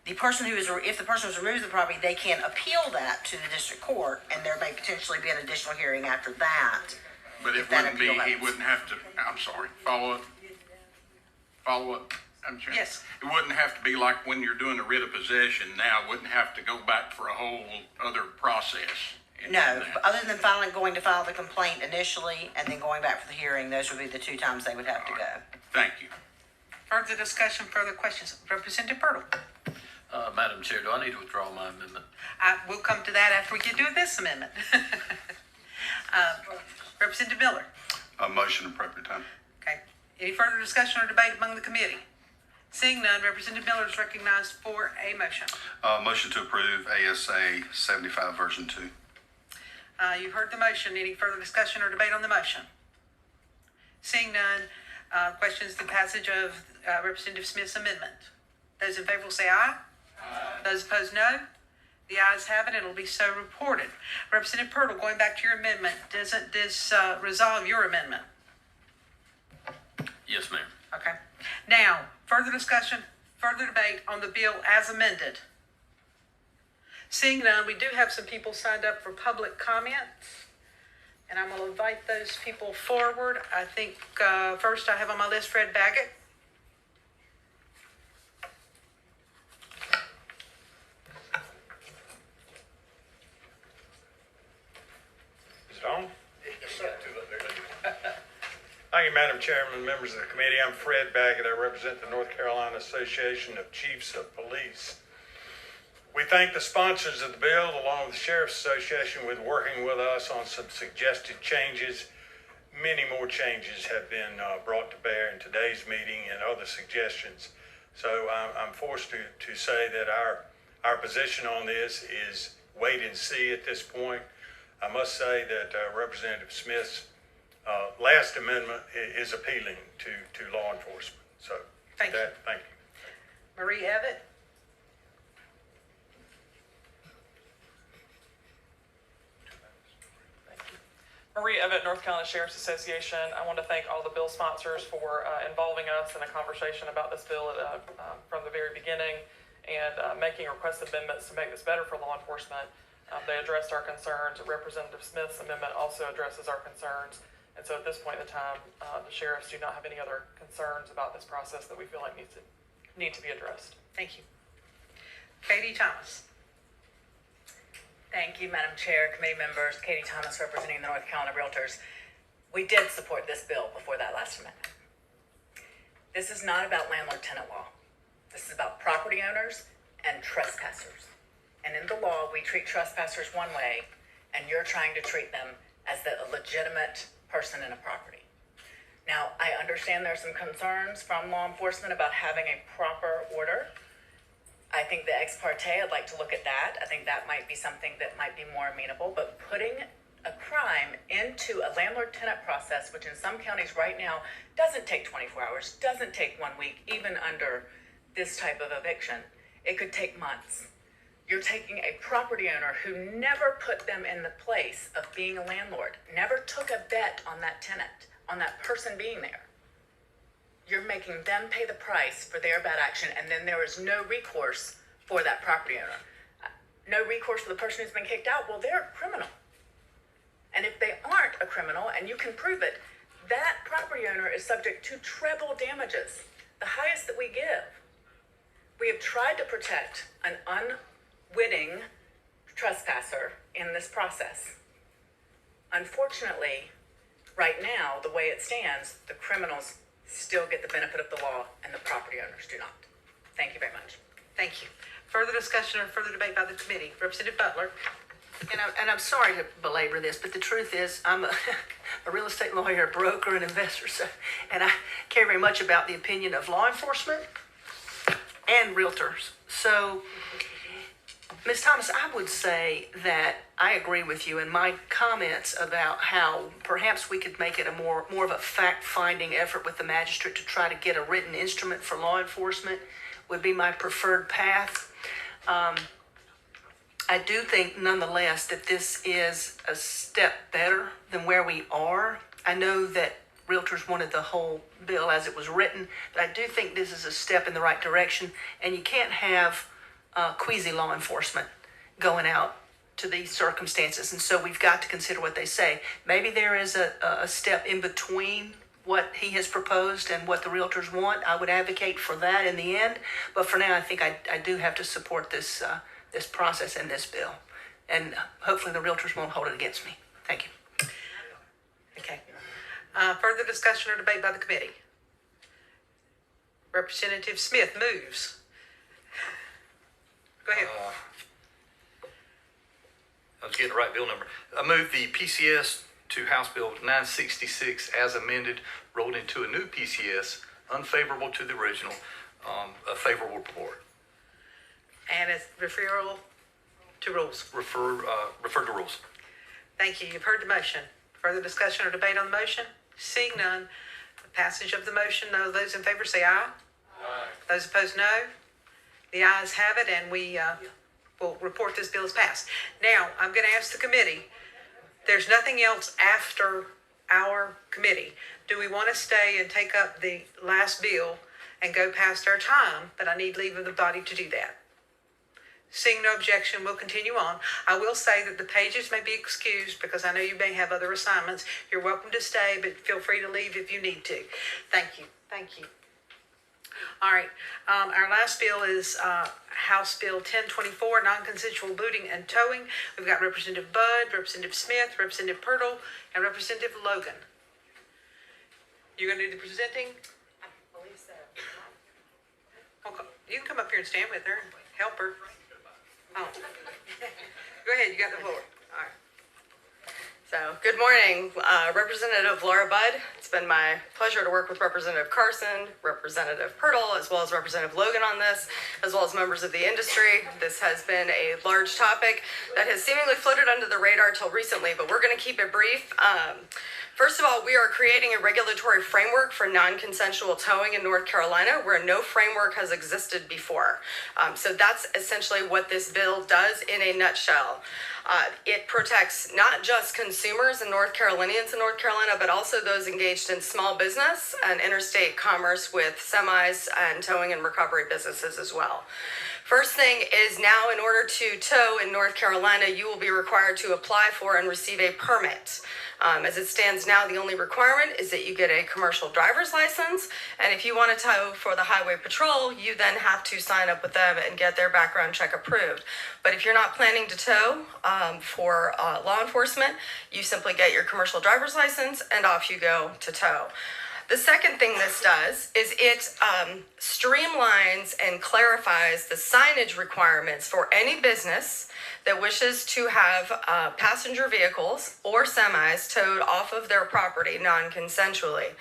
If the person who's removed the property, they can appeal that to the district court, and there may potentially be an additional hearing after that. But it wouldn't be, he wouldn't have to, I'm sorry, follow up, I'm sure. Yes. It wouldn't have to be like when you're doing a writ of possession now, wouldn't have to go back for a whole other process. No, other than going to file the complaint initially and then going back for the hearing, those would be the two times they would have to go. Thank you. Further discussion, further questions? Representative Pirtle. Madam Chair, do I need to withdraw my amendment? We'll come to that after we get to this amendment. Representative Miller. A motion appropriate time. Okay. Any further discussion or debate among the committee? Seeing none, Representative Miller is recognized for a motion. Motion to approve ASA 75 version 2. You've heard the motion. Any further discussion or debate on the motion? Seeing none, questions the passage of Representative Smith's amendment. Those in favor will say aye. Aye. Those opposed, no. The ayes have it, and it'll be so reported. Representative Pirtle, going back to your amendment, doesn't this resolve your amendment? Yes, ma'am. Okay. Now, further discussion, further debate on the bill as amended. Seeing none, we do have some people signed up for public comments, and I'm going to invite those people forward. I think first I have on my list Fred Baggett. Is it on? Thank you, Madam Chairman, members of the committee. I'm Fred Baggett. I represent the North Carolina Association of Chiefs of Police. We thank the sponsors of the bill, along with the Sheriff's Association, with working with us on some suggested changes. Many more changes have been brought to bear in today's meeting and other suggestions. So I'm forced to say that our position on this is wait and see at this point. I must say that Representative Smith's last amendment is appealing to law enforcement. So, Thank you. thank you. Marie Evitt? Marie Evitt, North Carolina Sheriff's Association. I want to thank all the bill sponsors for involving us in a conversation about this bill from the very beginning and making request amendments to make this better for law enforcement. They addressed our concerns. Representative Smith's amendment also addresses our concerns. And so at this point in time, the sheriffs do not have any other concerns about this process that we feel like need to be addressed. Thank you. Katie Thomas? Thank you, Madam Chair, committee members. Katie Thomas, representing the North Carolina Realtors. We did support this bill before that last amendment. This is not about landlord-tenant law. This is about property owners and trespassers. And in the law, we treat trespassers one way, and you're trying to treat them as a legitimate person in a property. Now, I understand there's some concerns from law enforcement about having a proper order. I think the ex parte, I'd like to look at that. I think that might be something that might be more amenable, but putting a crime into a landlord-tenant process, which in some counties right now doesn't take 24 hours, doesn't take 1 week, even under this type of eviction, it could take months. You're taking a property owner who never put them in the place of being a landlord, never took a bet on that tenant, on that person being there. You're making them pay the price for their bad action, and then there is no recourse for that property owner. No recourse for the person who's been kicked out. Well, they're a criminal. And if they aren't a criminal, and you can prove it, that property owner is subject to treble damages, the highest that we give. We have tried to protect an unwitting trespasser in this process. Unfortunately, right now, the way it stands, the criminals still get the benefit of the law and the property owners do not. Thank you very much. Thank you. Further discussion or further debate by the committee? Representative Butler? And I'm sorry to belabor this, but the truth is, I'm a real estate lawyer, a broker, and investor, and I care very much about the opinion of law enforcement and realtors. So, Ms. Thomas, I would say that I agree with you in my comments about how perhaps we could make it more of a fact-finding effort with the magistrate to try to get a written instrument for law enforcement would be my preferred path. I do think nonetheless that this is a step better than where we are. I know that realtors wanted the whole bill as it was written, but I do think this is a step in the right direction, and you can't have quasi-law enforcement going out to these circumstances, and so we've got to consider what they say. Maybe there is a step in between what he has proposed and what the realtors want. I would advocate for that in the end, but for now I think I do have to support this process and this bill, and hopefully the realtors won't hold it against me. Thank you. Okay. Further discussion or debate by the committee? Representative Smith moves. Go ahead. I was getting the right bill number. I move the PCS to House Bill 966 as amended, rolled into a new PCS, unfavorable to the original, a favorable report. And it's referral to rules. Refer to rules. Thank you. You've heard the motion. Further discussion or debate on the motion? Seeing none, the passage of the motion, those in favor say aye. Aye. Those opposed, no. The ayes have it, and we will report this bill as passed. Now, I'm going to ask the committee, there's nothing else after our committee. Do we want to stay and take up the last bill and go past our time? But I need leave of the body to do that. Seeing no objection, we'll continue on. I will say that the pages may be excused because I know you may have other assignments. You're welcome to stay, but feel free to leave if you need to. Thank you. Thank you. All right. Our last bill is House Bill 1024, non-consensual booting and towing. We've got Representative Budd, Representative Smith, Representative Pirtle, and Representative Logan. You going to do the presenting? I believe so. Okay. You can come up here and stand with her and help her. Oh. Go ahead, you got the floor. All right. So, good morning, Representative Laura Budd. It's been my pleasure to work with Representative Carson, Representative Pirtle, as well as Representative Logan on this, as well as members of the industry. This has been a large topic that has seemingly floated under the radar till recently, but we're going to keep it brief. First of all, we are creating a regulatory framework for non-consensual towing in North Carolina where no framework has existed before. So that's essentially what this bill does in a nutshell. It protects not just consumers and North Carolinians in North Carolina, but also those engaged in small business and interstate commerce with semis and towing and recovery businesses as well. First thing is now, in order to tow in North Carolina, you will be required to apply for and receive a permit. As it stands now, the only requirement is that you get a commercial driver's license, and if you want to tow for the Highway Patrol, you then have to sign up with them and get their background check approved. But if you're not planning to tow for law enforcement, you simply get your commercial driver's license and off you go to tow. The second thing this does is it streamlines and clarifies the signage requirements for any business that wishes to have passenger vehicles or semis towed off of their property non-consensually.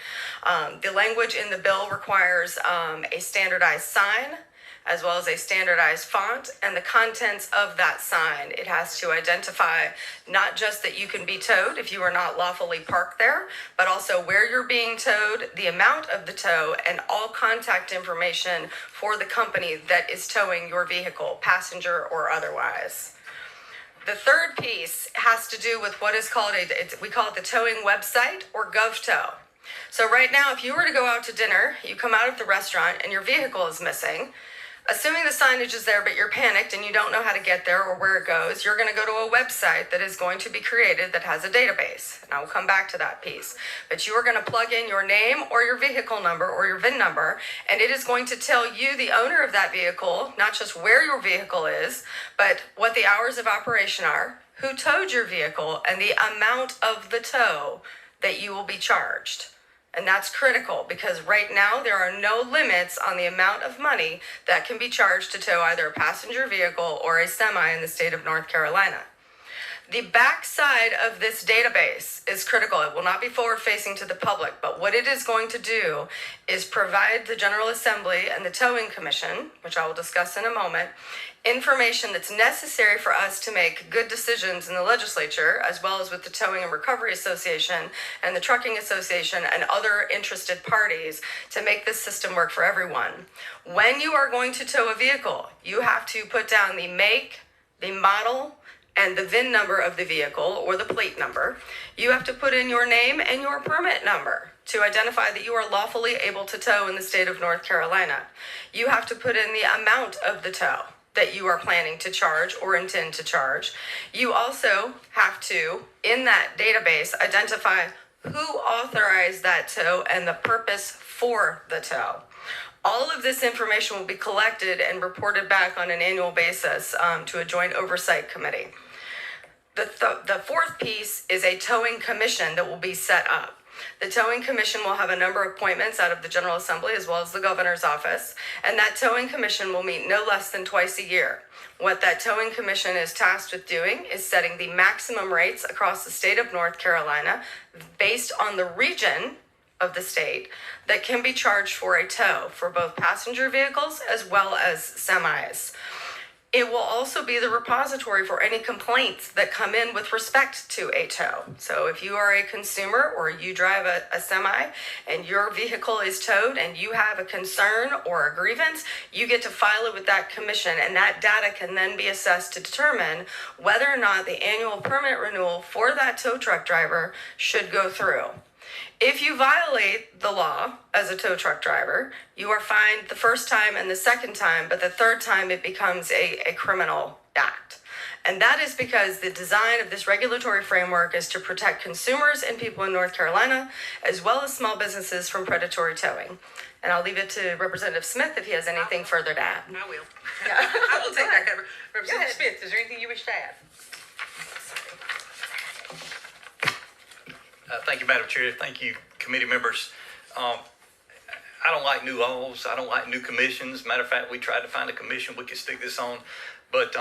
The language in the bill requires a standardized sign, as well as a standardized font and the contents of that sign. It has to identify not just that you can be towed if you are not lawfully parked there, but also where you're being towed, the amount of the tow, and all contact information for the company that is towing your vehicle, passenger or otherwise. The third piece has to do with what is called we call it the towing website or GovTow. So right now, if you were to go out to dinner, you come out of the restaurant and your vehicle is missing, assuming the signage is there, but you're panicked and you don't know how to get there or where it goes, you're going to go to a website that is going to be created that has a database. And I will come back to that piece. But you are going to plug in your name or your vehicle number or your VIN number, and it is going to tell you, the owner of that vehicle, not just where your vehicle is, but what the hours of operation are, who towed your vehicle, and the amount of the tow that you will be charged. And that's critical because right now there are no limits on the amount of money that can be charged to tow either a passenger vehicle or a semi in the state of North Carolina. The backside of this database is critical. It will not be forward-facing to the public, but what it is going to do is provide the General Assembly and the Towing Commission, which I will discuss in a moment, information that's necessary for us to make good decisions in the legislature, as well as with the Towing and Recovery Association and the Trucking Association and other interested parties to make this system work for everyone. When you are going to tow a vehicle, you have to put down the make, the model, and the VIN number of the vehicle or the plate number. You have to put in your name and your permit number to identify that you are lawfully able to tow in the state of North Carolina. You have to put in the amount of the tow that you are planning to charge or intend to charge. You also have to, in that database, identify who authorized that tow and the purpose for the tow. All of this information will be collected and reported back on an annual basis to a joint oversight committee. The fourth piece is a towing commission that will be set up. The towing commission will have a number of appointments out of the General Assembly as well as the governor's office, and that towing commission will meet no less than twice a year. What that towing commission is tasked with doing is setting the maximum rates across the state of North Carolina based on the region of the state that can be charged for a tow for both passenger vehicles as well as semis. It will also be the repository for any complaints that come in with respect to a tow. So if you are a consumer or you drive a semi and your vehicle is towed and you have a concern or a grievance, you get to file it with that commission, and that data can then be assessed to determine whether or not the annual permit renewal for that tow truck driver should go through. If you violate the law as a tow truck driver, you are fined the first time and the second time, but the third time it becomes a criminal act. And that is because the design of this regulatory framework is to protect consumers and people in North Carolina, as well as small businesses from predatory towing. And I'll leave it to Representative Smith if he has anything further to add. I will. I will take that cover. Representative Smith, is there anything you wish to add? Thank you, Madam Chair. Thank you, committee members. I don't like new laws. I don't like new commissions. Matter of fact, we tried to find a commission we could stick this on, but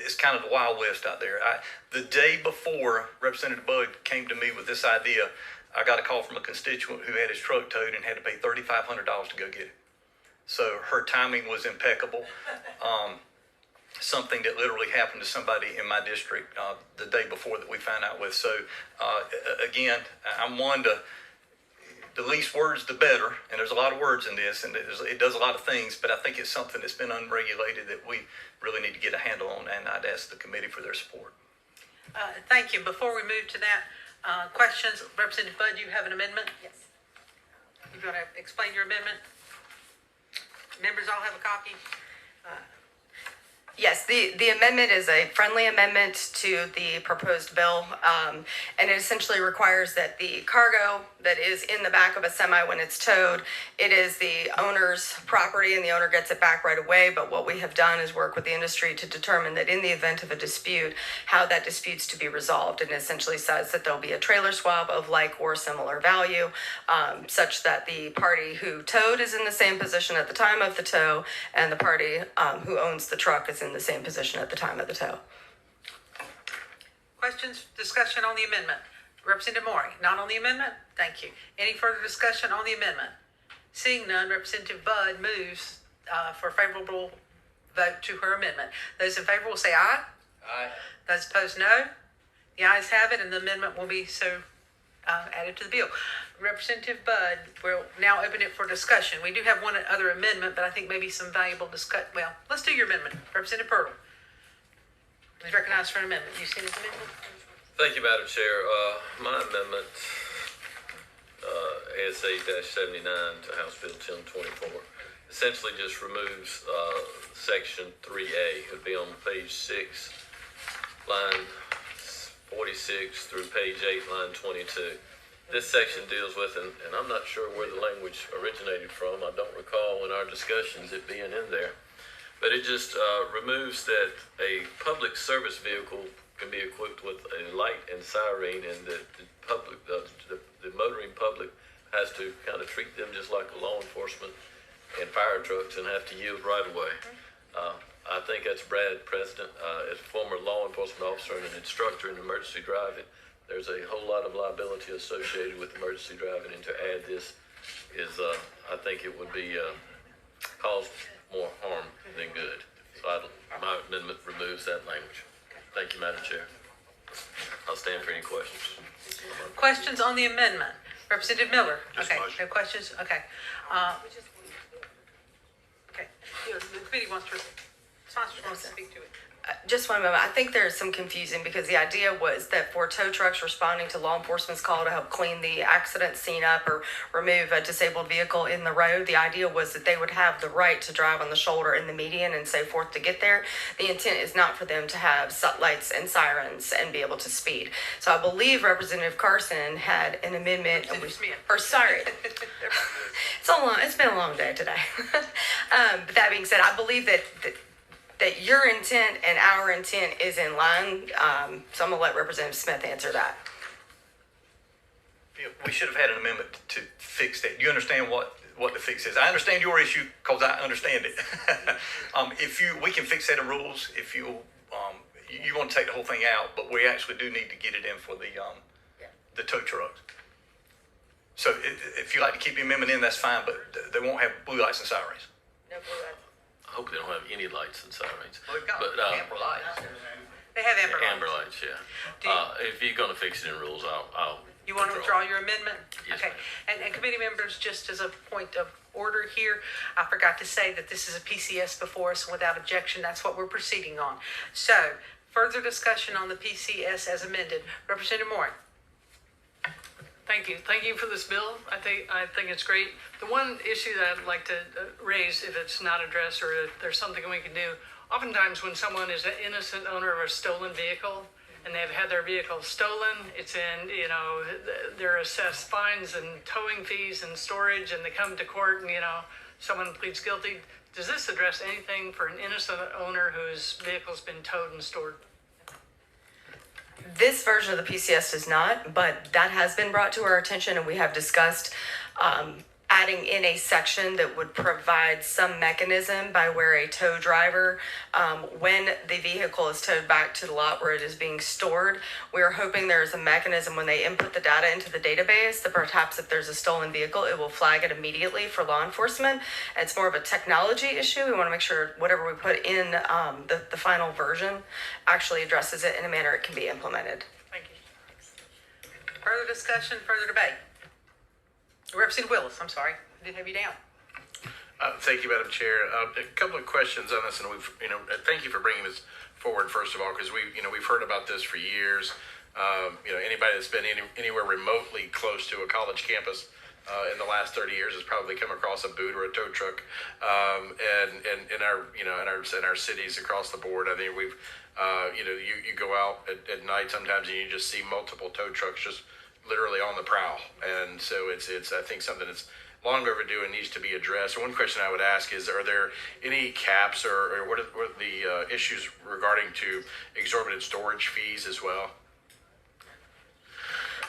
it's kind of the Wild West out there. The day before Representative Bud came to me with this idea, I got a call from a constituent who had his truck towed and had to pay $3,500 to go get it. So her timing was impeccable. Something that literally happened to somebody in my district the day before that we found out with. So again, I'm one to, the least words, the better. And there's a lot of words in this, and it does a lot of things, but I think it's something that's been unregulated that we really need to get a handle on, and I'd ask the committee for their support. Thank you. Before we move to that, questions, Representative Bud, you have an amendment? Yes. You want to explain your amendment? Members all have a copy? Yes, the amendment is a friendly amendment to the proposed bill, and it essentially requires that the cargo that is in the back of a semi when it's towed, it is the owner's property and the owner gets it back right away. But what we have done is work with the industry to determine that in the event of a dispute, how that dispute's to be resolved. And it essentially says that there'll be a trailer swap of like or similar value, such that the party who towed is in the same position at the time of the tow, and the party who owns the truck is in the same position at the time of the tow. Questions, discussion on the amendment? Representative Maury, not on the amendment? Thank you. Any further discussion on the amendment? Seeing none, Representative Bud moves for favorable vote to her amendment. Those in favor will say aye. Aye. Those opposed, no. The ayes have it, and the amendment will be so added to the bill. Representative Bud, we'll now open it for discussion. We do have one other amendment, but I think maybe some valuable discuss. Well, let's do your amendment. Representative Purtle is recognized for an amendment. You see this amendment? Thank you, Madam Chair. My amendment, ASA-79 to House Bill 1024, essentially just removes Section 3A. It would be on page 6, line 46 through page 8, line 22. This section deals with, and I'm not sure where the language originated from. I don't recall in our discussions it being in there. But it just removes that a public service vehicle can be equipped with a light and siren, and the public, the motoring public has to kind of treat them just like a law enforcement and fire trucks and have to yield right away. I think that's Brad, President, as a former law enforcement officer and an instructor in emergency driving. There's a whole lot of liability associated with emergency driving, and to add this is, I think it would be cause more harm than good. So my amendment removes that language. Thank you, Madam Chair. I'll stand for any questions. Questions on the amendment? Representative Miller? Just Okay, motion. no questions? Okay. Okay, the committee wants to, sponsors wants to speak to it. Just one moment. I think there's some confusion because the idea was that for tow trucks responding to law enforcement's call to help clean the accident scene up or remove a disabled vehicle in the road, the idea was that they would have the right to drive on the shoulder in the median and so forth to get there. The intent is not for them to have lights and sirens and be able to speed. So I believe Representative Carson had an amendment. Sorry. It's been a long day today. But that being said, I believe that your intent and our intent is in line. So I'm gonna let Representative Smith answer that. Yeah, we should have had an amendment to fix that. You understand what the fix is? I understand your issue because I understand it. We can fix that in rules if you want to take the whole thing out, but we actually do need to get it in for the tow trucks. So if you like to keep the amendment in, that's fine, but they won't have blue lights and sirens. No blue lights. I hope they don't have any lights and sirens. Well, they've got But, amber lights. They have amber lights. Amber lights, yeah. Do you- If you're gonna fix it in rules, I'll. You want to withdraw your amendment? Yes, Okay. And committee members, just as a point of order here, I forgot to say that this is a PCS before us without objection. That's what we're proceeding on. So, further discussion on the PCS as amended. Representative Moore. Thank you. Thank you for this bill. I think it's great. The one issue that I'd like to raise, if it's not addressed or if there's something we can do, oftentimes when someone is an innocent owner of a stolen vehicle and they've had their vehicle stolen, it's in, they're assessed fines and towing fees and storage, and they come to court and, someone pleads guilty. Does this address anything for an innocent owner whose vehicle's been towed and stored? This version of the PCS does not, but that has been brought to our attention, and we have discussed adding in a section that would provide some mechanism by where a tow driver, when the vehicle is towed back to the lot where it is being stored, we are hoping there is a mechanism when they input the data into the database that perhaps if there's a stolen vehicle, it will flag it immediately for law enforcement. It's more of a technology issue. We want to make sure whatever we put in the final version actually addresses it in a manner it can be implemented. Thank you. Further discussion, further debate? Representative Willis, I'm sorry, I did have you down. Thank you, Madam Chair. A couple of questions on this, and thank you for bringing this forward, first of all, because we've heard about this for years. Anybody that's been anywhere remotely close to a college campus in the last 30 years has probably come across a boot or a tow truck. And in our cities across the board, I think we've, you go out at night sometimes and you just see multiple tow trucks just literally on the prowl. And so it's I think something that's long overdue and needs to be addressed. And one question I would ask is, are there any caps or what are the issues regarding to exorbitant storage fees as well?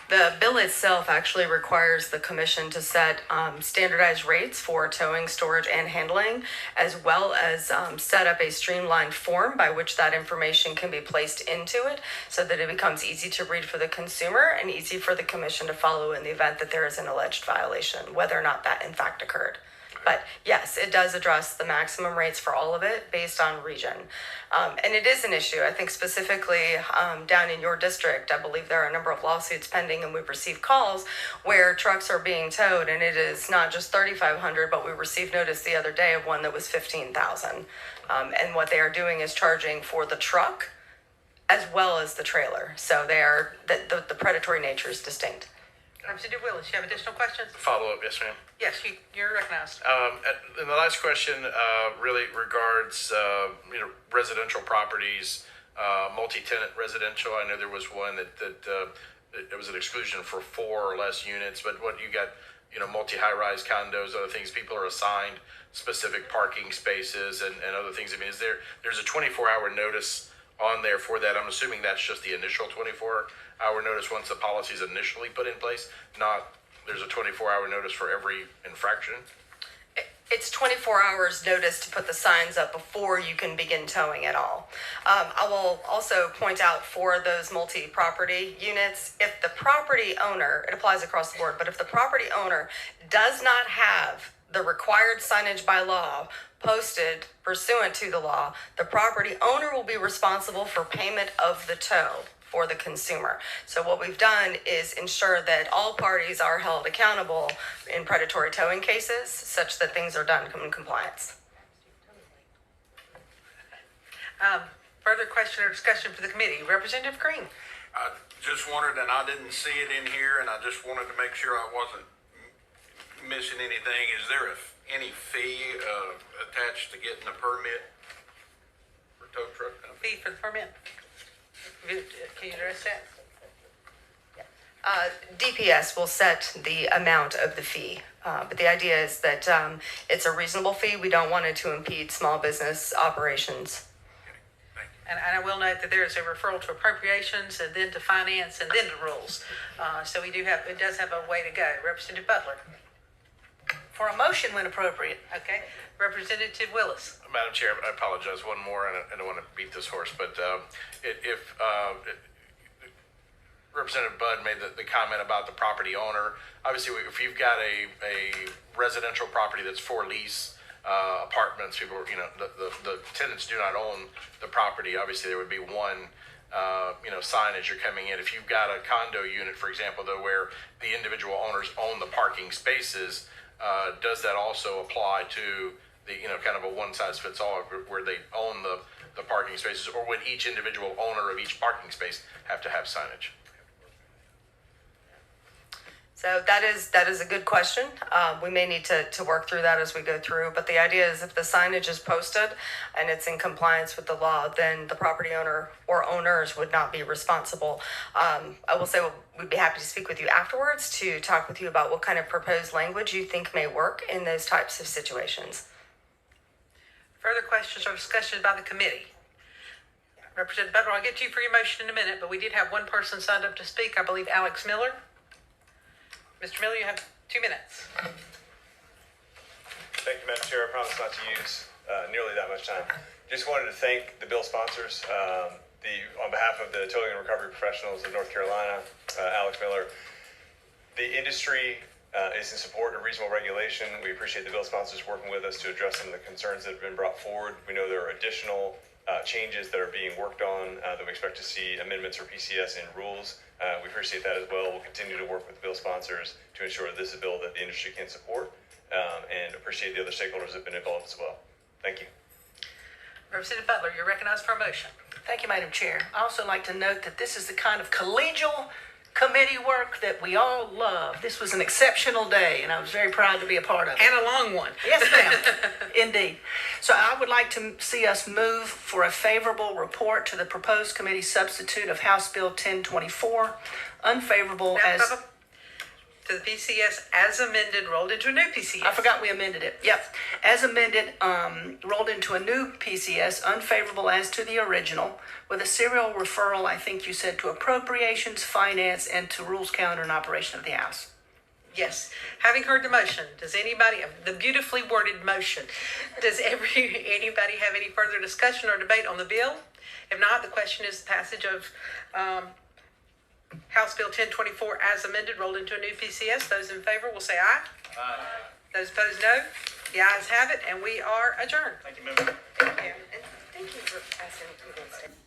The bill itself actually requires the commission to set standardized rates for towing, storage, and handling, as well as set up a streamlined form by which that information can be placed into it so that it becomes easy to read for the consumer and easy for the commission to follow in the event that there is an alleged violation, whether or not that in fact occurred. But yes, it does address the maximum rates for all of it based on region. And it is an issue. I think specifically down in your district, I believe there are a number of lawsuits pending and we've received calls where trucks are being towed and it is not just $3,500, but we received notice the other day of one that was $15,000. And what they are doing is charging for the truck as well as the trailer. So they are, the predatory nature is distinct. Representative Willis, you have additional questions? Follow up, yes, ma'am. Yes, you're recognized. And the last question really regards residential properties, multi-tenant residential. I know there was one that it was an exclusion for 4 or less units, but what you got, multi-high-rise condos, other things, people are assigned specific parking spaces and other things. I mean, there's a 24-hour notice on there for that? I'm assuming that's just the initial 24-hour notice once the policy is initially put in place, not there's a 24-hour notice for every infraction? It's 24 hours notice to put the signs up before you can begin towing at all. I will also point out for those multi-property units, if the property owner, it applies across the board, but if the property owner does not have the required signage by law posted pursuant to the law, the property owner will be responsible for payment of the tow for the consumer. So what we've done is ensure that all parties are held accountable in predatory towing cases such that things are done in compliance. Further question or discussion for the committee? Representative Green. I just wondered, and I didn't see it in here, and I just wanted to make sure I wasn't missing anything. Is there any fee attached to getting a permit for tow truck? Fee for the permit? Can you address that? DPS will set the amount of the fee, but the idea is that it's a reasonable fee. We don't want it to impede small business operations. And I will note that there is a referral to appropriations and then to finance and then to rules. So it does have a way to go. Representative Butler. For a motion when appropriate. Okay. Representative Willis. Madam Chair, I apologize. One more, and I don't want to beat this horse, but if Representative Budd made the comment about the property owner, obviously if you've got a residential property that's for lease, apartments, people, the tenants do not own the property. Obviously there would be one signage you're coming in. If you've got a condo unit, for example, though, where the individual owners own the parking spaces, does that also apply to the, kind of a one-size-fits-all where they own the parking spaces, or would each individual owner of each parking space have to have signage? So that is a good question. We may need to work through that as we go through, but the idea is if the signage is posted and it's in compliance with the law, then the property owner or owners would not be responsible. I will say we'd be happy to speak with you afterwards to talk with you about what kind of proposed language you think may work in those types of situations. Further questions or discussion by the committee? Representative Butler, I'll get to you for your motion in a minute, but we did have one person signed up to speak, I believe Alex Miller. Mr. Miller, you have 2 minutes. promise not to use nearly that much time. Just wanted to thank the bill sponsors, on behalf of the towing and recovery professionals of North Carolina, Alex Miller. The industry is in support of reasonable regulation. We appreciate the bill sponsors working with us to address some of the concerns that have been brought forward. We know there are additional changes that are being worked on that we expect to see amendments or PCS in rules. We appreciate that as well. We'll continue to work with the bill sponsors to ensure that this is a bill that the industry can support, and appreciate the other stakeholders that have been involved as well. Thank you. Representative Butler, you're recognized for a motion. Thank you, Madam Chair. I also like to note that this is the kind of collegial committee work that we all love. This was an exceptional day, and I was very proud to be a part of it. And a long one. Yes, ma'am. Indeed. So I would like to see us move for a favorable report to the proposed committee substitute of House Bill 1024, unfavorable as... To the PCS as amended, rolled into a new PCS. I forgot we amended it. Yep. As amended, rolled into a new PCS, unfavorable as to the original, with a serial referral, I think you said, to appropriations, finance, and to rules, calendar, and operation of the House. Yes. Having heard the motion, does anybody, the beautifully worded motion, does anybody have any further discussion or debate on the bill? If not, the question is the passage of House Bill 1024 as amended, rolled into a new PCS. Those in favor will say aye. Aye. Those opposed, no. The ayes have it, and we are adjourned. Thank you, member. Thank you. And thank you for asking people to stay.